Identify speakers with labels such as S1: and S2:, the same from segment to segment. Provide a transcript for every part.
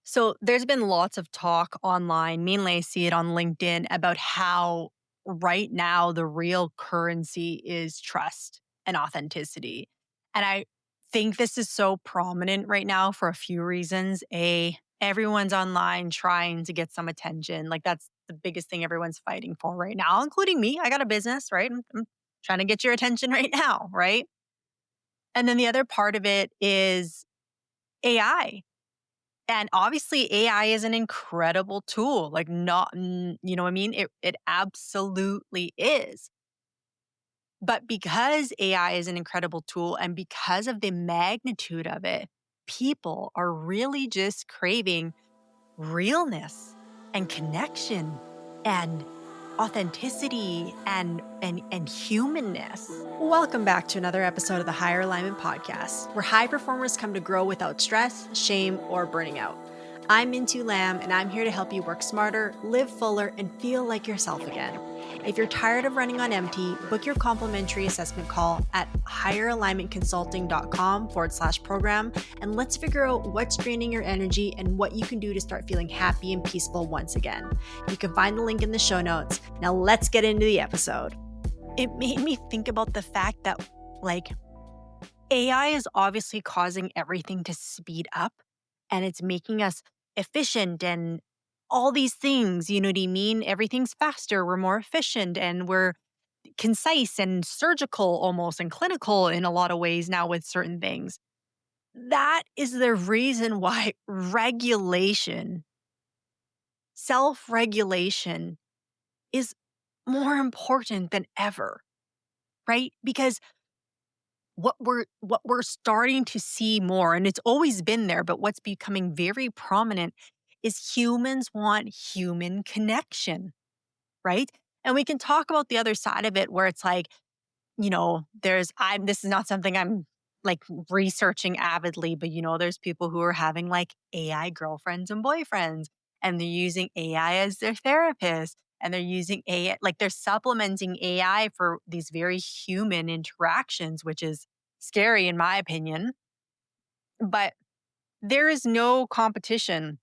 S1: So there's been lots of talk online, mainly I see it on LinkedIn, about how right now the real currency is trust and authenticity. And I think this is so prominent right now for a few reasons. Everyone's online trying to get some attention. Like that's the biggest thing everyone's fighting for right now, including me. I got a business, right? I'm trying to get your attention right now, right? And then the other part of it is AI. And obviously AI is an incredible tool, like you know what I mean? It absolutely is. But because AI is an incredible tool and because of the magnitude of it, people are really just craving realness and connection and authenticity and humanness. Welcome back to another episode of the Higher Alignment Podcast, where high performers come to grow without stress, shame, or burning out. I'm Minh-Thu Lam, and I'm here to help you work smarter, live fuller, and feel like yourself again. If you're tired of running on empty, book your complimentary assessment call at higheralignmentconsulting.com/program, and let's figure out what's draining your energy and what you can do to start feeling happy and peaceful once again. You can find the link in the show notes. Now let's get into the episode. It made me think about the fact that, like, AI is obviously causing everything to speed up and it's making us efficient and all these things, you know what I mean? Everything's faster, we're more efficient, and we're concise and surgical almost and clinical in a lot of ways now with certain things. That is the reason why regulation, self regulation, is more important than ever, right? Because what we're starting to see more, and it's always been there, but what's becoming very prominent is humans want human connection, right? And we can talk about the other side of it where it's like, this is not something I'm like researching avidly, but there's people who are having like AI girlfriends and boyfriends, and they're using AI as their therapist, and they're using AI, like they're supplementing AI for these very human interactions, which is scary in my opinion. But there is no competition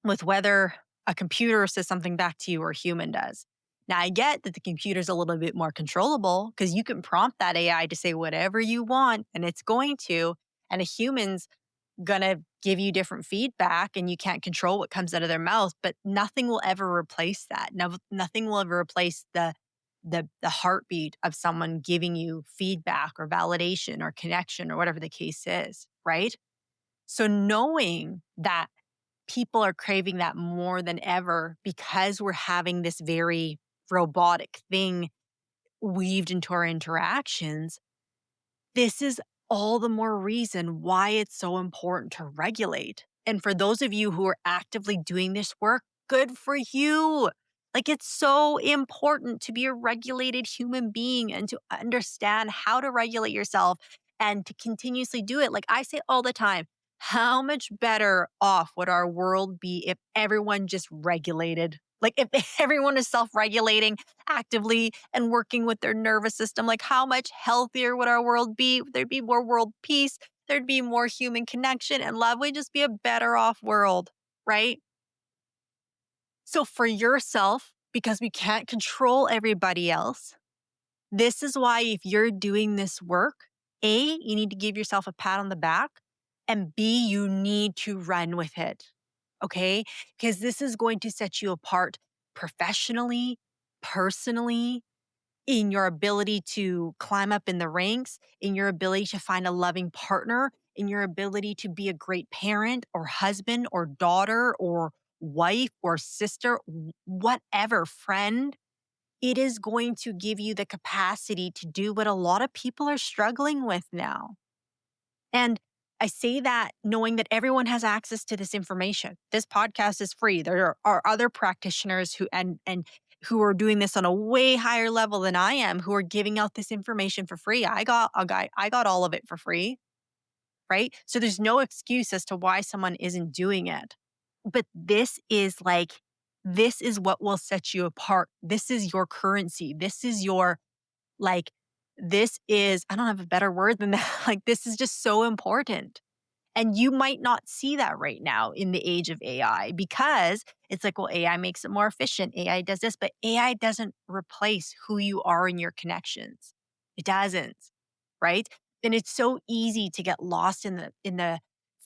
S1: with whether a computer says something back to you or a human does. Now, I get that the computer's a little bit more controllable because you can prompt that AI to say whatever you want and it's going to, and a human's going to give you different feedback and you can't control what comes out of their mouth, but nothing will ever replace that. No, nothing will ever replace the heartbeat of someone giving you feedback or validation or connection or whatever the case is, right? So knowing that people are craving that more than ever because we're having this very robotic thing weaved into our interactions, this is all the more reason why it's so important to regulate. And for those of you who are actively doing this work, good for you. Like, it's so important to be a regulated human being and to understand how to regulate yourself and to continuously do it. Like I say all the time, how much better off would our world be if everyone just regulated? Like, if everyone is self regulating actively and working with their nervous system, like how much healthier would our world be? There'd be more world peace, there'd be more human connection and love. We'd just be a better off world, right? So for yourself, because we can't control everybody else, this is why if you're doing this work, A, you need to give yourself a pat on the back, and B, you need to run with it. Okay? Because this is going to set you apart professionally, personally, in your ability to climb up in the ranks, in your ability to find a loving partner, in your ability to be a great parent or husband or daughter or wife or sister, whatever, friend. It is going to give you the capacity to do what a lot of people are struggling with now. And I say that knowing that everyone has access to this information. This podcast is free. There are other practitioners who who are doing this on a way higher level than I am, who are giving out this information for free. I got all of it for free, right? So there's no excuse as to why someone isn't doing it. But this is what will set you apart. This is your currency. This is your like, this is, I don't have a better word than that. Like, this is just so important. And you might not see that right now in the age of AI because it's like, well, AI makes it more efficient. AI does this, but AI doesn't replace who you are in your connections. It doesn't, right? And it's so easy to get lost in the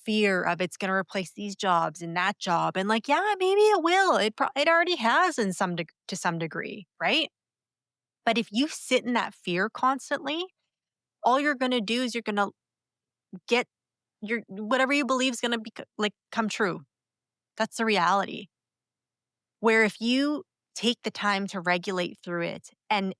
S1: fear of it's going to replace these jobs and that job. And like, yeah, maybe it will. It already has in to some degree, right? But if you sit in that fear constantly, all you're going to do is you're going to get your whatever you believe is gonna be like, come true. That's the reality. Where if you take the time to regulate through it and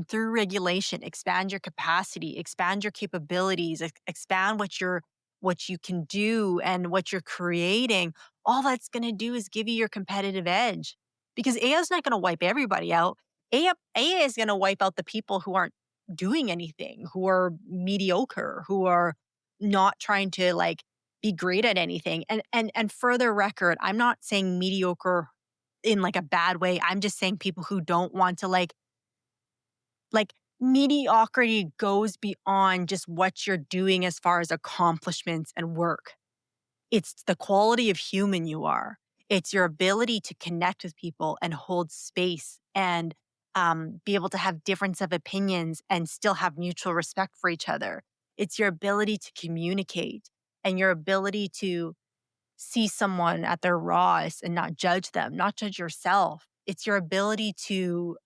S1: through regulation, expand your capacity, expand your capabilities, expand what you can do and what you're creating, all that's gonna do is give you your competitive edge. Because AI is not gonna wipe everybody out. AI is gonna wipe out the people who aren't doing anything, who are mediocre, who are not trying to like be great at anything. And further record, I'm not saying mediocre in like a bad way. I'm just saying people who don't want to like mediocrity goes beyond just what you're doing as far as accomplishments and work. It's the quality of human you are. It's your ability to connect with people and hold space and be able to have difference of opinions and still have mutual respect for each other. It's your ability to communicate and your ability to see someone at their rawest and not judge them, not judge yourself. It's your ability to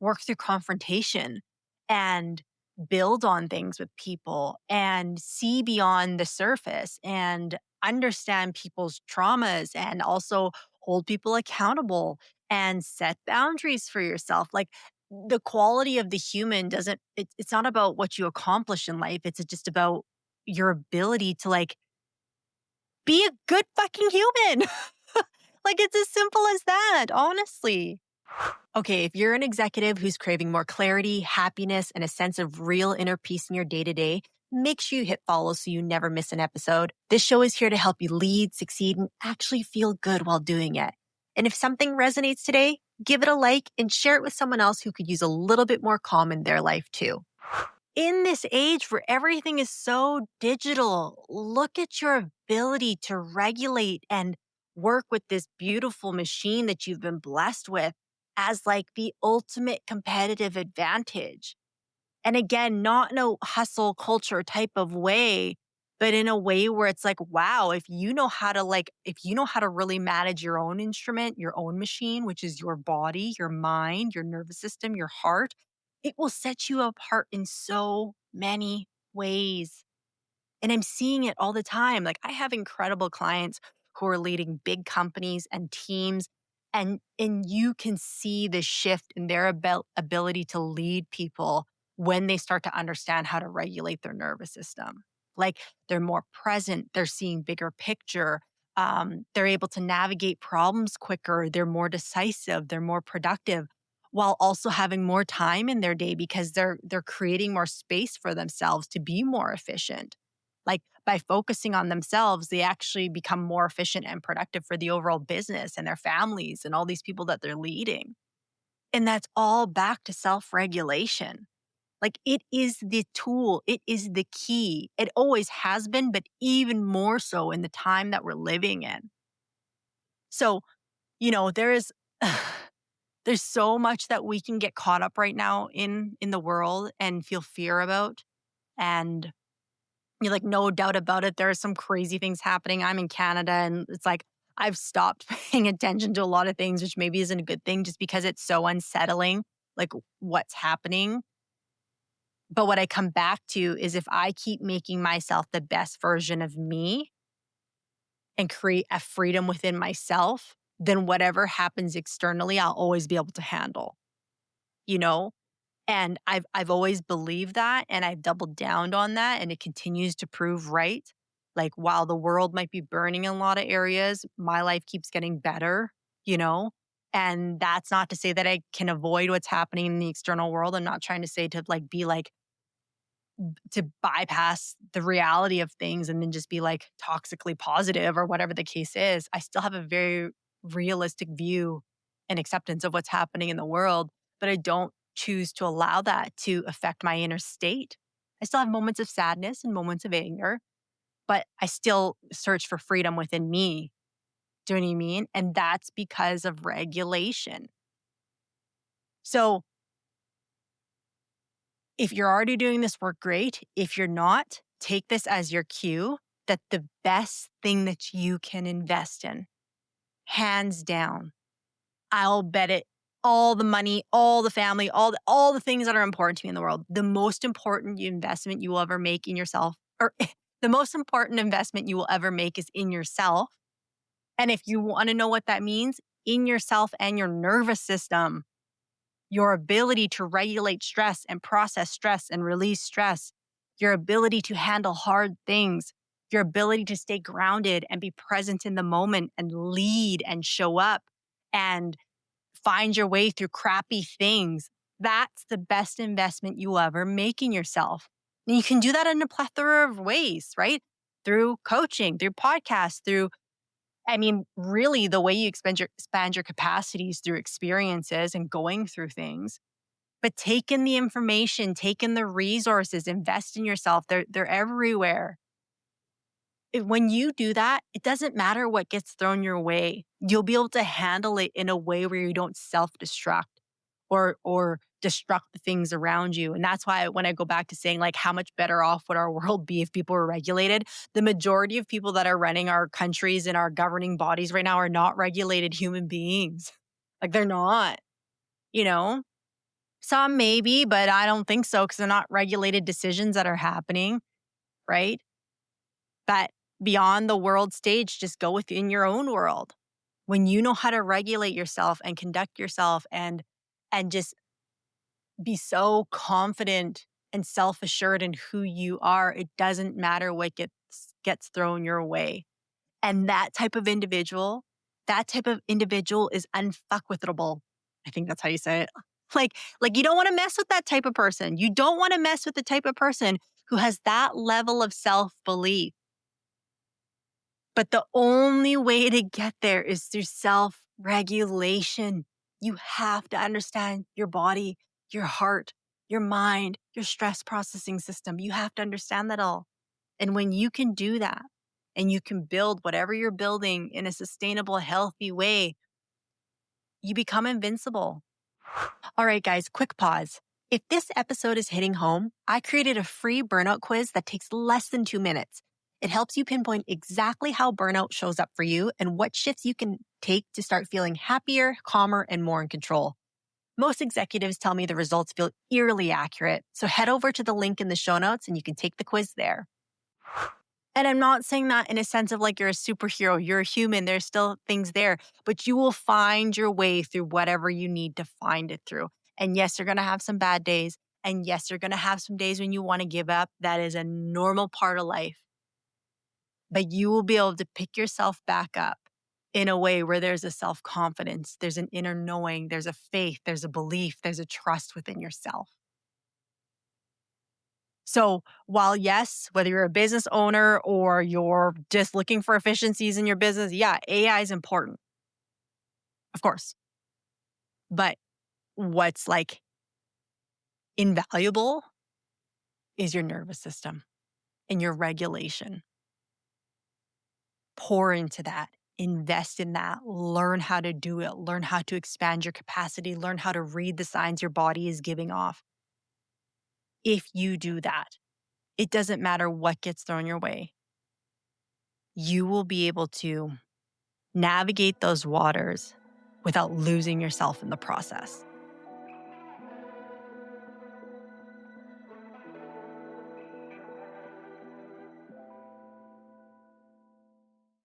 S1: work through confrontation and build on things with people and see beyond the surface and understand people's traumas and also hold people accountable and set boundaries for yourself. Like the quality of the human doesn't, it's not about what you accomplish in life. It's just about your ability to like be a good fucking human. Like, it's as simple as that, honestly. Okay, if you're an executive who's craving more clarity, happiness, and a sense of real inner peace in your day to day, make sure you hit follow so you never miss an episode. This show is here to help you lead, succeed, and actually feel good while doing it. And if something resonates today, give it a like and share it with someone else who could use a little bit more calm in their life too. In this age where everything is so digital, look at your ability to regulate and work with this beautiful machine that you've been blessed with as like the ultimate competitive advantage. And again, not in a hustle culture type of way, but in a way where it's like, wow, if you know how to really manage your own instrument, your own machine, which is your body, your mind, your nervous system, your heart, it will set you apart in so many ways. And I'm seeing it all the time. Like I have incredible clients who are leading big companies and teams and you can see the shift in their ability to lead people when they start to understand how to regulate their nervous system. Like they're more present, they're seeing bigger picture, they're able to navigate problems quicker, they're more decisive, they're more productive while also having more time in their day because they're creating more space for themselves to be more efficient. Like by focusing on themselves, they actually become more efficient and productive for the overall business and their families and all these people that they're leading. And that's all back to self regulation. Like it is the tool, it is the key. It always has been, but even more so in the time that we're living in. So, there is. There's so much that we can get caught up right now in the world and feel fear about. And you're like, no doubt about it. There are some crazy things happening. I'm in Canada and it's like, I've stopped paying attention to a lot of things, which maybe isn't a good thing just because it's so unsettling, like what's happening. But what I come back to is if I keep making myself the best version of me and create a freedom within myself, then whatever happens externally, I'll always be able to handle, you know? And I've always believed that, and I've doubled down on that, and it continues to prove right. Like, while the world might be burning in a lot of areas, my life keeps getting better, you know? And that's not to say that I can avoid what's happening in the external world. I'm not trying to say to like be like to bypass the reality of things and then just be like toxically positive or whatever the case is. I still have a very realistic view and acceptance of what's happening in the world, but I don't choose to allow that to affect my inner state. I still have moments of sadness and moments of anger, but I still search for freedom within me. Do you know what I mean? And that's because of regulation. So if you're already doing this work, great. If you're not, take this as your cue that the best thing that you can invest in, hands down, I'll bet it all the money, all the family, all the things that are important to me in the world. The most important investment you will ever make in yourself, or the most important investment you will ever make is in yourself. And if you want to know what that means, in yourself and your nervous system, your ability to regulate stress and process stress and release stress, your ability to handle hard things, your ability to stay grounded and be present in the moment and lead and show up and find your way through crappy things. That's the best investment you will ever make in yourself. And you can do that in a plethora of ways, right? Through coaching, through podcasts, really the way you expand your capacities through experiences and going through things. But take in the information, take in the resources, invest in yourself. They're everywhere. When you do that, it doesn't matter what gets thrown your way. You'll be able to handle it in a way where you don't self-destruct or destruct the things around you. And that's why when I go back to saying like how much better off would our world be if people were regulated, the majority of people that are running our countries and our governing bodies right now are not regulated human beings. Like they're not, you know? Some maybe, but I don't think so because they're not regulated decisions that are happening, right? But beyond the world stage, just go within your own world. When you know how to regulate yourself and conduct yourself and just be so confident and self-assured in who you are, it doesn't matter what gets thrown your way. And that type of individual is unfuckwithable. I think that's how you say it. Like you don't want to mess with that type of person. You don't want to mess with the type of person who has that level of self-belief. But the only way to get there is through self-regulation. You have to understand your body, your heart, your mind, your stress processing system. You have to understand that all. And when you can do that and you can build whatever you're building in a sustainable, healthy way, you become invincible. All right, guys, quick pause. If this episode is hitting home, I created a free burnout quiz that takes less than 2 minutes. It helps you pinpoint exactly how burnout shows up for you and what shifts you can take to start feeling happier, calmer, and more in control. Most executives tell me the results feel eerily accurate, so head over to the link in the show notes and you can take the quiz there. And I'm not saying that in a sense of like you're a superhero, you're a human, there's still things there, but you will find your way through whatever you need to find it through. And yes, you're going to have some bad days. And yes, you're going to have some days when you want to give up. That is a normal part of life. But you will be able to pick yourself back up in a way where there's a self-confidence, there's an inner knowing, there's a faith, there's a belief, there's a trust within yourself. So while yes, whether you're a business owner or you're just looking for efficiencies in your business, yeah, AI is important, of course. But what's like invaluable is your nervous system and your regulation. Pour into that, invest in that, learn how to do it, learn how to expand your capacity, learn how to read the signs your body is giving off. If you do that, it doesn't matter what gets thrown your way. You will be able to navigate those waters without losing yourself in the process.